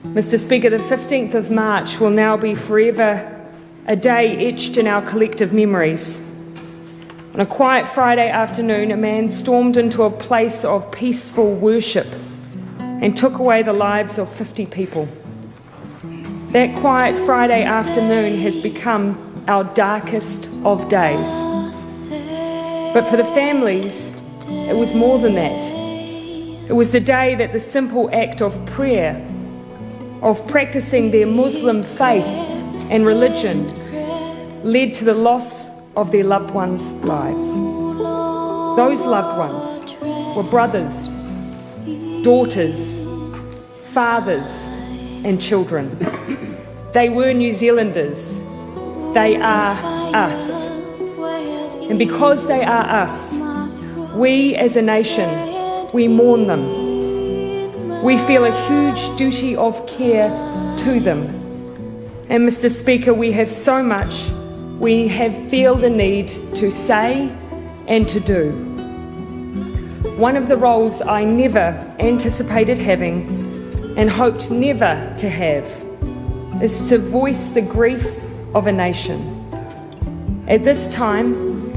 Mr. Speaker, the 15th of March will now be forever a day etched in our collective memories. On a quiet Friday afternoon, a man stormed into a place of peaceful worship and took away the lives of 50 people. That quiet Friday afternoon has become our darkest of days. But for the families, it was more than that. It was the day that the simple act of prayer, of practicing their Muslim faith and religion, led to the loss of their loved ones' lives. Those loved ones were brothers, daughters, fathers, and children. They were New Zealanders. They are us. And because they are us, we as a nation, we mourn them. We feel a huge duty of care to them. And Mr. Speaker, we have so much we feel the need to say and to do. One of the roles I never anticipated having and hoped never to have is to voice the grief of a nation. At this time,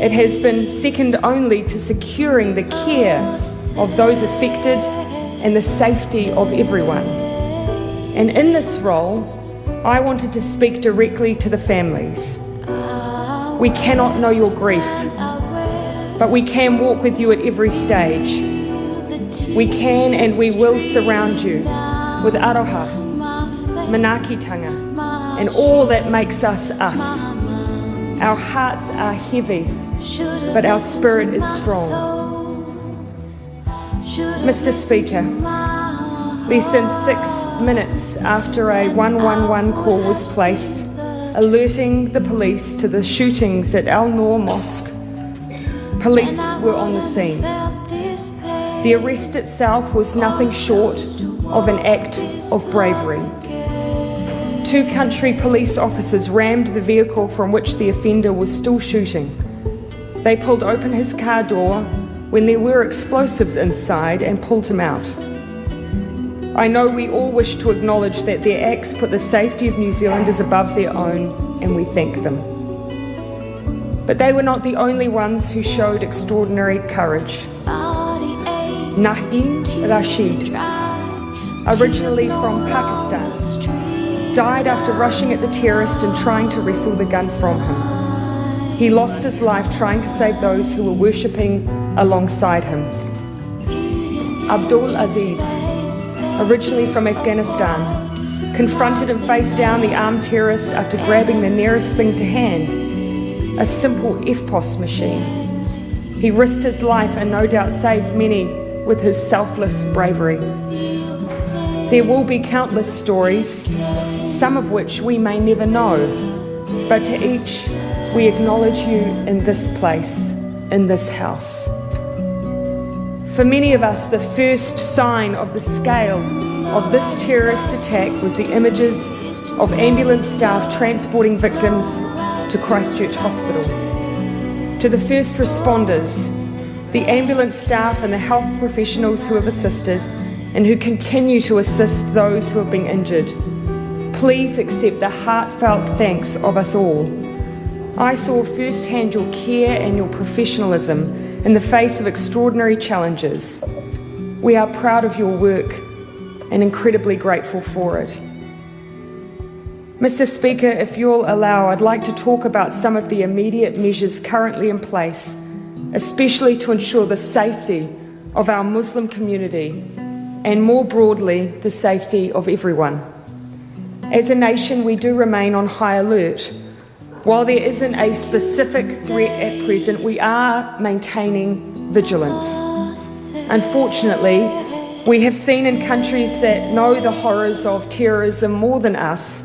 it has been second only to securing the care of those affected and the safety of everyone. And in this role, I wanted to speak directly to the families. We cannot know your grief, but we can walk with you at every stage. We can and we will surround you with aroha, manaakitanga, and all that makes us us. Our hearts are heavy, but our spirit is strong. Mr. Speaker, less than 6 minutes after a 111 call was placed, alerting the police to the shootings at Al Noor Mosque, police were on the scene. The arrest itself was nothing short of an act of bravery. 2 country police officers rammed the vehicle from which the offender was still shooting. They pulled open his car door when there were explosives inside and pulled him out. I know we all wish to acknowledge that their acts put the safety of New Zealanders above their own, and we thank them. But they were not the only ones who showed extraordinary courage. Naheem Rashid, originally from Pakistan, died after rushing at the terrorist and trying to wrestle the gun from him. He lost his life trying to save those who were worshipping alongside him. Abdul Aziz, originally from Afghanistan, confronted and faced down the armed terrorist after grabbing the nearest thing to hand, a simple FPOS machine. He risked his life and no doubt saved many with his selfless bravery. There will be countless stories, some of which we may never know, but to each we acknowledge you in this place, in this house. For many of us, the first sign of the scale of this terrorist attack was the images of ambulance staff transporting victims to Christchurch Hospital. To the first responders, the ambulance staff and the health professionals who have assisted and who continue to assist those who have been injured, please accept the heartfelt thanks of us all. I saw firsthand your care and your professionalism in the face of extraordinary challenges. We are proud of your work and incredibly grateful for it. Mr. Speaker, if you'll allow, I'd like to talk about some of the immediate measures currently in place, especially to ensure the safety of our Muslim community and more broadly, the safety of everyone. As a nation, we do remain on high alert. While there isn't a specific threat at present, we are maintaining vigilance. Unfortunately, we have seen in countries that know the horrors of terrorism more than us,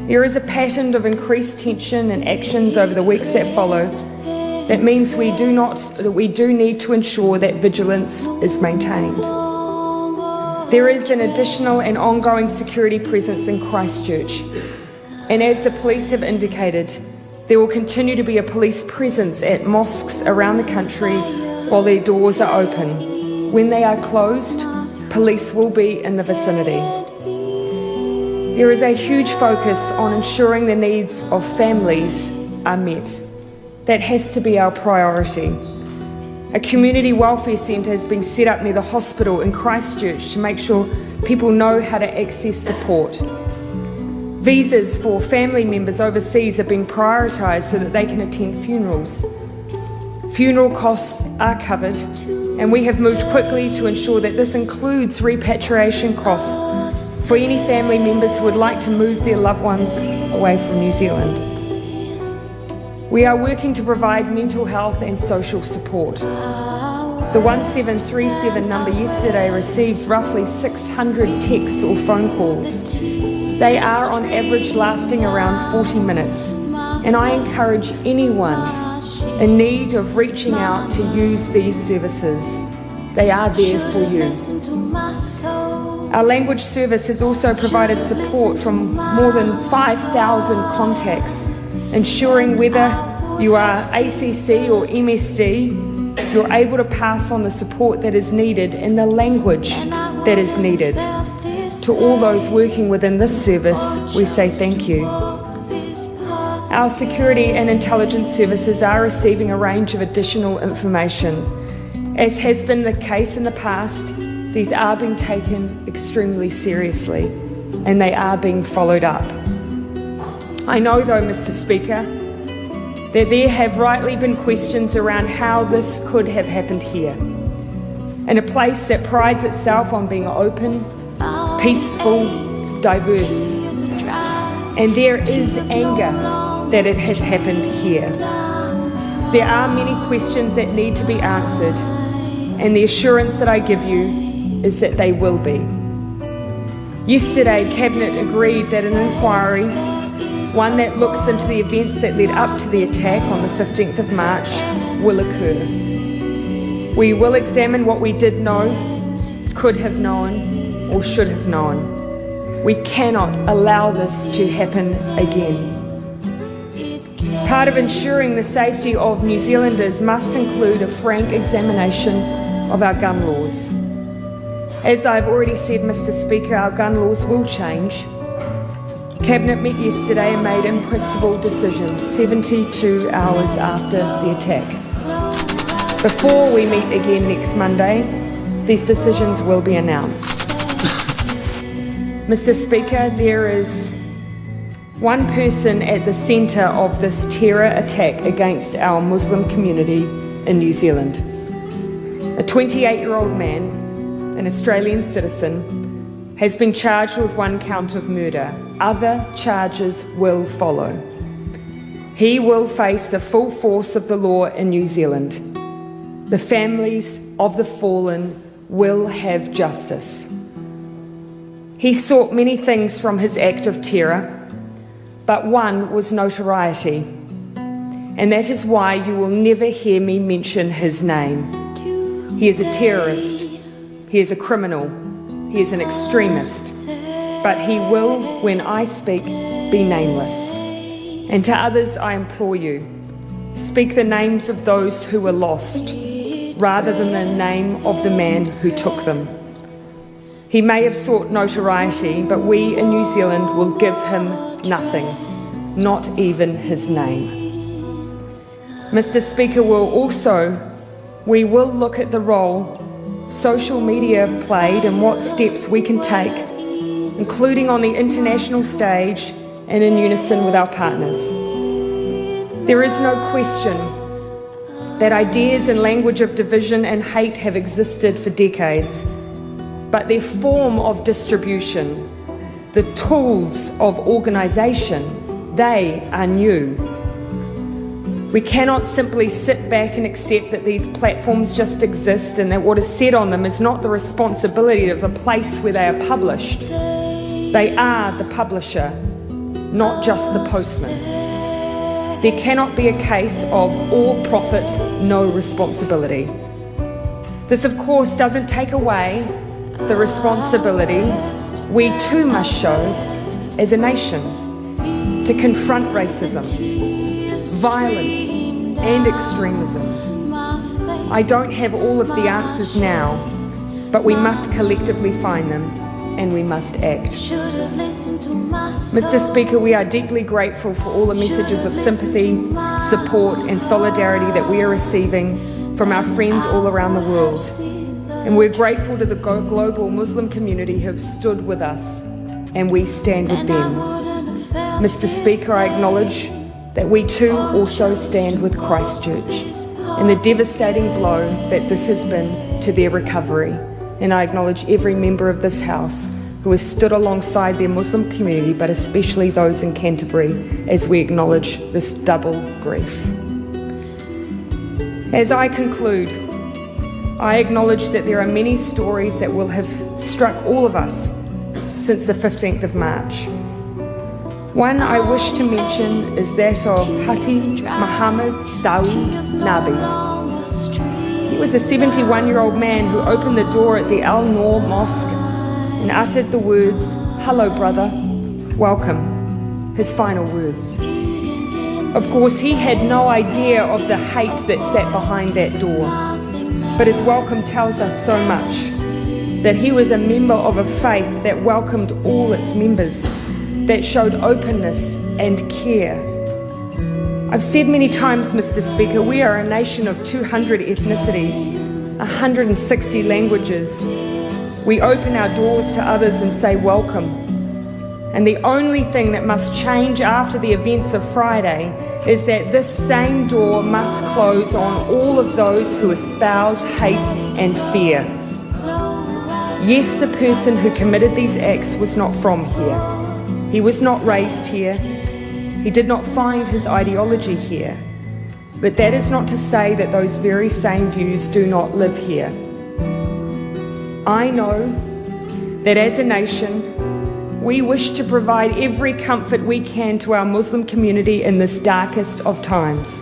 there is a pattern of increased tension and actions over the weeks that follow. That means we do need to ensure that vigilance is maintained. There is an additional and ongoing security presence in Christchurch. And as the police have indicated, there will continue to be a police presence at mosques around the country while their doors are open. When they are closed, police will be in the vicinity. There is a huge focus on ensuring the needs of families are met. That has to be our priority. A community welfare centre has been set up near the hospital in Christchurch to make sure people know how to access support. Visas for family members overseas are being prioritised so that they can attend funerals. Funeral costs are covered, and we have moved quickly to ensure that this includes repatriation costs for any family members who would like to move their loved ones away from New Zealand. We are working to provide mental health and social support. The 1737 number yesterday received roughly 600 texts or phone calls. They are on average lasting around 40 minutes, and I encourage anyone in need of reaching out to use these services. They are there for you. Our language service has also provided support from more than 5,000 contacts, ensuring whether you are ACC or MSD, you're able to pass on the support that is needed in the language that is needed. To all those working within this service, we say thank you. Our security and intelligence services are receiving a range of additional information. As has been the case in the past, these are being taken extremely seriously, and they are being followed up. I know though, Mr. Speaker, that there have rightly been questions around how this could have happened here. In a place that prides itself on being open, peaceful, diverse. And there is anger that it has happened here. There are many questions that need to be answered, and the assurance that I give you is that they will be. Yesterday, Cabinet agreed that an inquiry, one that looks into the events that led up to the attack on the 15th of March, will occur. We will examine what we did know, could have known, or should have known. We cannot allow this to happen again. Part of ensuring the safety of New Zealanders must include a frank examination of our gun laws. As I've already said, Mr. Speaker, our gun laws will change. Cabinet met yesterday and made in principle decisions 72 hours after the attack. Before we meet again next Monday, these decisions will be announced. Mr. Speaker, there is one person at the centre of this terror attack against our Muslim community in New Zealand. A 28-year-old man, an Australian citizen, has been charged with one count of murder. Other charges will follow. He will face the full force of the law in New Zealand. The families of the fallen will have justice. He sought many things from his act of terror, but one was notoriety, and that is why you will never hear me mention his name. He is a terrorist, he is a criminal, he is an extremist, but he will, when I speak, be nameless. And to others I implore you, speak the names of those who were lost, rather than the name of the man who took them. He may have sought notoriety, but we in New Zealand will give him nothing, not even his name. Mr. Speaker, we will look at the role social media played and what steps we can take, including on the international stage and in unison with our partners. There is no question that ideas and language of division and hate have existed for decades, but their form of distribution, the tools of organisation, they are new. We cannot simply sit back and accept that these platforms just exist and that what is said on them is not the responsibility of the place where they are published. They are the publisher, not just the postman. There cannot be a case of all profit, no responsibility. This, of course, doesn't take away the responsibility we too must show as a nation to confront racism, violence and extremism. I don't have all of the answers now, but we must collectively find them. and we must act. Mr. Speaker, we are deeply grateful for all the messages of sympathy, support and solidarity that we are receiving from our friends all around the world. And we're grateful to the global Muslim community who have stood with us, and we stand with them. Mr. Speaker, I acknowledge that we too also stand with Christchurch and the devastating blow that this has been to their recovery. And I acknowledge every member of this House who has stood alongside their Muslim community, but especially those in Canterbury, as we acknowledge this double grief. As I conclude, I acknowledge that there are many stories that will have struck all of us since the 15th of March. One I wish to mention is that of Hati Muhammad Daoud Nabi. He was a 71-year-old man who opened the door at the Al-Noor Mosque and uttered the words, "Hello, brother, welcome," his final words. Of course, he had no idea of the hate that sat behind that door, but his welcome tells us so much, that he was a member of a faith that welcomed all its members, that showed openness and care. I've said many times, Mr. Speaker, we are a nation of 200 ethnicities, 160 languages. We open our doors to others and say welcome. And the only thing that must change after the events of Friday is that this same door must close on all of those who espouse hate and fear. Yes, the person who committed these acts was not from here. He was not raised here. He did not find his ideology here. But that is not to say that those very same views do not live here. I know that as a nation, we wish to provide every comfort we can to our Muslim community in this darkest of times.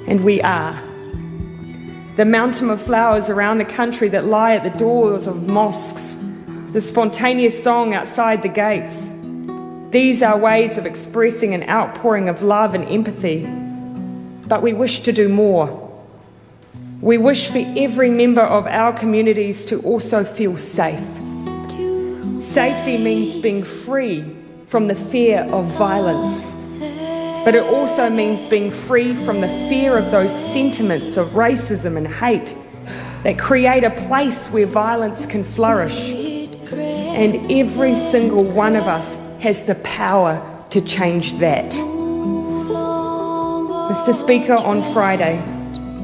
And we are. The mountain of flowers around the country that lie at the doors of mosques, the spontaneous song outside the gates. These are ways of expressing an outpouring of love and empathy. But we wish to do more. We wish for every member of our communities to also feel safe. Safety means being free from the fear of violence. But it also means being free from the fear of those sentiments of racism and hate that create a place where violence can flourish. And every single one of us has the power to change that. Mr. Speaker, on Friday,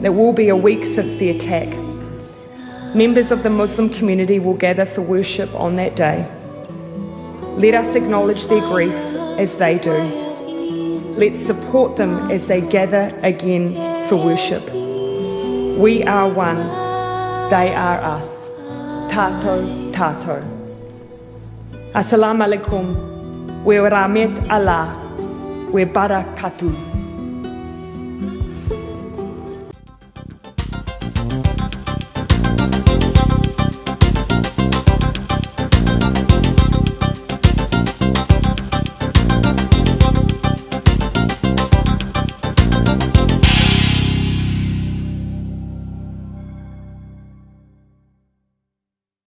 it will be a week since the attack. Members of the Muslim community will gather for worship on that day. Let us acknowledge their grief as they do. Let's support them as they gather again for worship. We are one, they are us. Tato, tato. Assalamu alaikum. We rahmet Allah. We barakatuh.